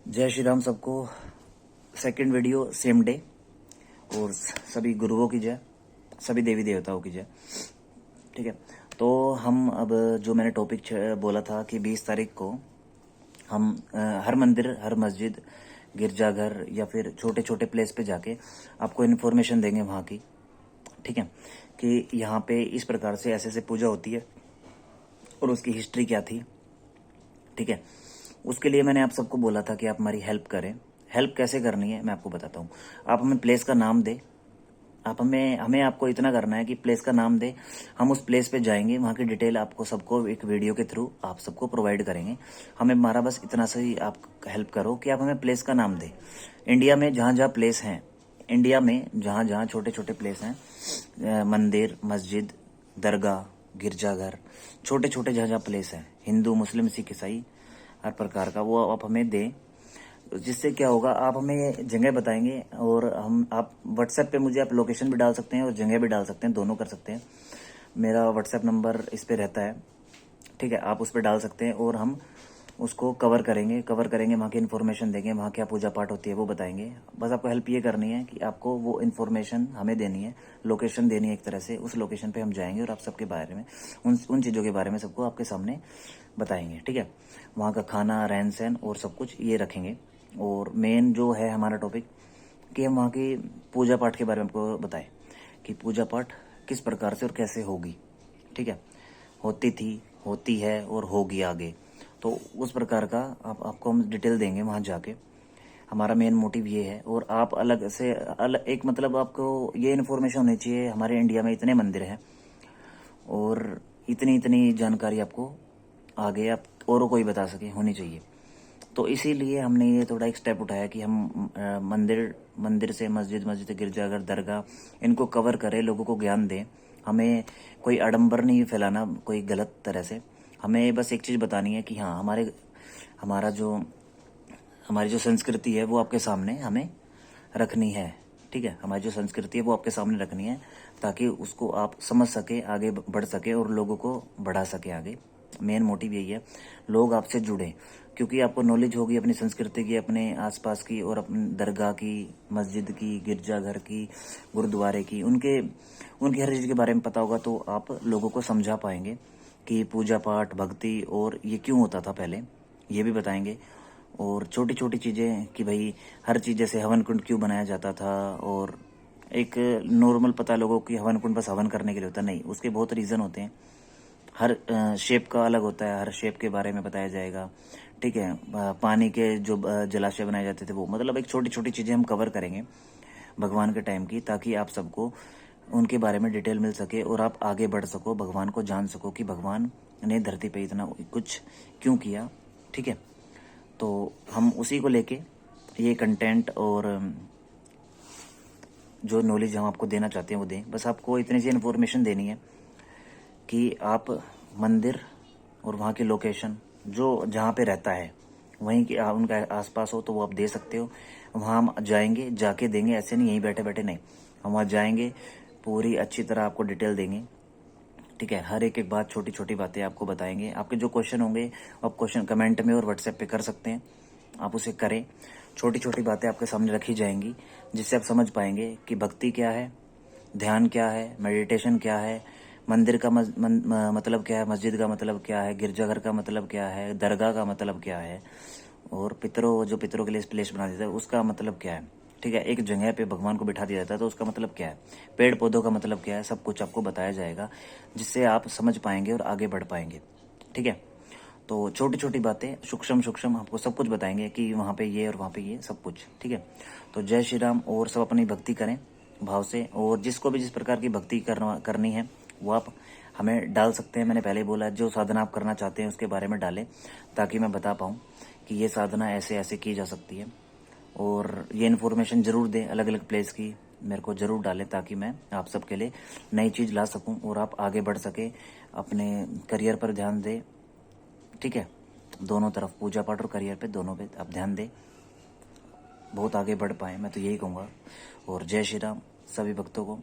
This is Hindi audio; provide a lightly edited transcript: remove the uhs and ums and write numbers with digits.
जय श्री राम सबको। सेकंड वीडियो सेम डे और सभी गुरुओं की जय, सभी देवी देवताओं की जय। ठीक है, तो हम अब जो मैंने टॉपिक बोला था कि 20 तारीख को हम हर मंदिर, हर मस्जिद, गिरजाघर या फिर छोटे छोटे प्लेस पे जाके आपको इन्फॉर्मेशन देंगे वहाँ की। ठीक है, कि यहाँ पे इस प्रकार से ऐसे ऐसे पूजा होती है और उसकी हिस्ट्री क्या थी। ठीक है, उसके लिए मैंने आप सबको बोला था कि आप हमारी हेल्प करें। हेल्प कैसे करनी है मैं आपको बताता हूँ। आप हमें प्लेस का नाम दे, आप हमें हमें आपको इतना करना है कि प्लेस का नाम दे, हम उस प्लेस पे जाएंगे, वहाँ की डिटेल आपको सबको एक वीडियो के थ्रू आप सबको प्रोवाइड करेंगे। हमें हमारा बस इतना सा ही आप हेल्प करो कि आप हमें प्लेस का नाम दे। इंडिया में जहाँ जहाँ प्लेस हैं, इंडिया में जहाँ जहाँ छोटे छोटे प्लेस हैं, मंदिर, मस्जिद, दरगाह, गिरजाघर, छोटे छोटे जहाँ जहाँ प्लेस हैं, हिंदू, मुस्लिम, सिख, ईसाई, हर प्रकार का, वो आप हमें दें। जिससे क्या होगा, आप हमें जगह बताएंगे और आप व्हाट्सएप पे मुझे आप लोकेशन भी डाल सकते हैं और जगह भी डाल सकते हैं, दोनों कर सकते हैं। मेरा व्हाट्सएप नंबर इस पे रहता है। ठीक है, आप उस पर डाल सकते हैं और हम उसको कवर करेंगे वहाँ की इन्फॉर्मेशन देंगे, वहाँ क्या पूजा पाठ होती है वो बताएंगे। बस आपको हेल्प ये करनी है कि आपको वो इन्फॉर्मेशन हमें देनी है, लोकेशन देनी है एक तरह से। उस लोकेशन पे हम जाएंगे और आप सबके बारे में, उन चीज़ों के बारे में सबको आपके सामने बताएंगे। ठीक है, वहाँ का खाना, रहन सहन और सब कुछ ये रखेंगे। और मेन जो है हमारा टॉपिक कि हम वहाँ की पूजा पाठ के बारे में आपको बताएं कि पूजा पाठ किस प्रकार से और कैसे होगी। ठीक है, होती थी, होती है और होगी आगे, तो उस प्रकार का आपको हम डिटेल देंगे वहाँ जाके। हमारा मेन मोटिव ये है। और आप अलग से एक मतलब आपको ये इन्फॉर्मेशन होनी चाहिए, हमारे इंडिया में इतने मंदिर हैं और इतनी इतनी जानकारी आपको आगे आप औरों को ही बता सके, होनी चाहिए। तो इसीलिए हमने ये थोड़ा एक स्टेप उठाया कि हम मंदिर से मस्जिद, मस्जिद से गिरजाघर, दरगाह, इनको कवर करें, लोगों को ज्ञान दें। हमें कोई आडंबर नहीं फैलाना कोई गलत तरह से। हमें बस एक चीज़ बतानी है कि हाँ, हमारा जो हमारी जो संस्कृति है वो आपके सामने हमें रखनी है। ठीक है, हमारी जो संस्कृति है वो आपके सामने रखनी है ताकि उसको आप समझ सके, आगे बढ़ सके और लोगों को बढ़ा सके आगे। मेन मोटिव यही है, लोग आपसे जुड़े, क्योंकि आपको नॉलेज होगी अपनी संस्कृति की, अपने आसपास की और अपनी दरगाह की, मस्जिद की, गिरजाघर की, गुरुद्वारे की, उनकी हर चीज़ के बारे में पता होगा तो आप लोगों को समझा पाएंगे कि पूजा पाठ, भक्ति और ये क्यों होता था पहले, ये भी बताएंगे। और छोटी छोटी चीज़ें कि भाई हर चीज़, जैसे हवन कुंड क्यों बनाया जाता था। और एक नॉर्मल पता लोगों की हवन कुंड बस हवन करने के लिए होता नहीं, उसके बहुत रीज़न होते हैं। हर शेप का अलग होता है, हर शेप के बारे में बताया जाएगा। ठीक है, पानी के जो जलाशय बनाए जाते थे वो, मतलब एक छोटी छोटी चीज़ें हम कवर करेंगे भगवान के टाइम की, ताकि आप सबको उनके बारे में डिटेल मिल सके और आप आगे बढ़ सको, भगवान को जान सको कि भगवान ने धरती पे इतना कुछ क्यों किया। ठीक है, तो हम उसी को लेके ये कंटेंट और जो नॉलेज हम आपको देना चाहते हैं वो दें। बस आपको इतनी सी इन्फॉर्मेशन देनी है कि आप मंदिर और वहाँ की लोकेशन जो जहाँ पे रहता है वहीं की उनका आसपास हो तो वो आप दे सकते हो। वहाँ हम जाएंगे, जाके देंगे, ऐसे नहीं यहीं बैठे बैठे नहीं, हम वहाँ जाएंगे, पूरी अच्छी तरह आपको डिटेल देंगे। ठीक है, हर एक एक बात, छोटी छोटी बातें आपको बताएंगे। आपके जो क्वेश्चन होंगे आप क्वेश्चन कमेंट में और व्हाट्सएप पे कर सकते हैं, आप उसे करें। छोटी छोटी बातें आपके सामने रखी जाएंगी जिससे आप समझ पाएंगे कि भक्ति क्या है, ध्यान क्या है, मेडिटेशन क्या है, मंदिर का मतलब क्या है, मस्जिद का मतलब क्या है, गिरजाघर का मतलब क्या है, दरगाह का मतलब क्या है, और पितरों के लिए प्लेस बना देता है उसका मतलब क्या है। ठीक है, एक जगह पे भगवान को बिठा दिया जाता है तो उसका मतलब क्या है, पेड़ पौधों का मतलब क्या है, सब कुछ आपको बताया जाएगा जिससे आप समझ पाएंगे और आगे बढ़ पाएंगे। ठीक है, तो छोटी छोटी बातें सूक्ष्म सूक्ष्म आपको सब कुछ बताएंगे कि वहाँ पे ये और वहाँ पे ये सब कुछ। ठीक है, तो जय श्री राम। और सब अपनी भक्ति करें भाव से, और जिसको भी जिस प्रकार की भक्ति करनी है वो आप हमें डाल सकते हैं। मैंने पहले ही बोला, जो साधना आप करना चाहते हैं उसके बारे में डालें ताकि मैं बता पाऊँ कि ये साधना ऐसे ऐसे की जा सकती है। और ये इन्फॉर्मेशन ज़रूर दें, अलग अलग प्लेस की मेरे को ज़रूर डालें ताकि मैं आप सबके लिए नई चीज़ ला सकूं और आप आगे बढ़ सके, अपने करियर पर ध्यान दें। ठीक है, दोनों तरफ, पूजा पाठ और करियर पे, दोनों पे आप ध्यान दें, बहुत आगे बढ़ पाएँ, मैं तो यही कहूँगा। और जय श्री राम सभी भक्तों को।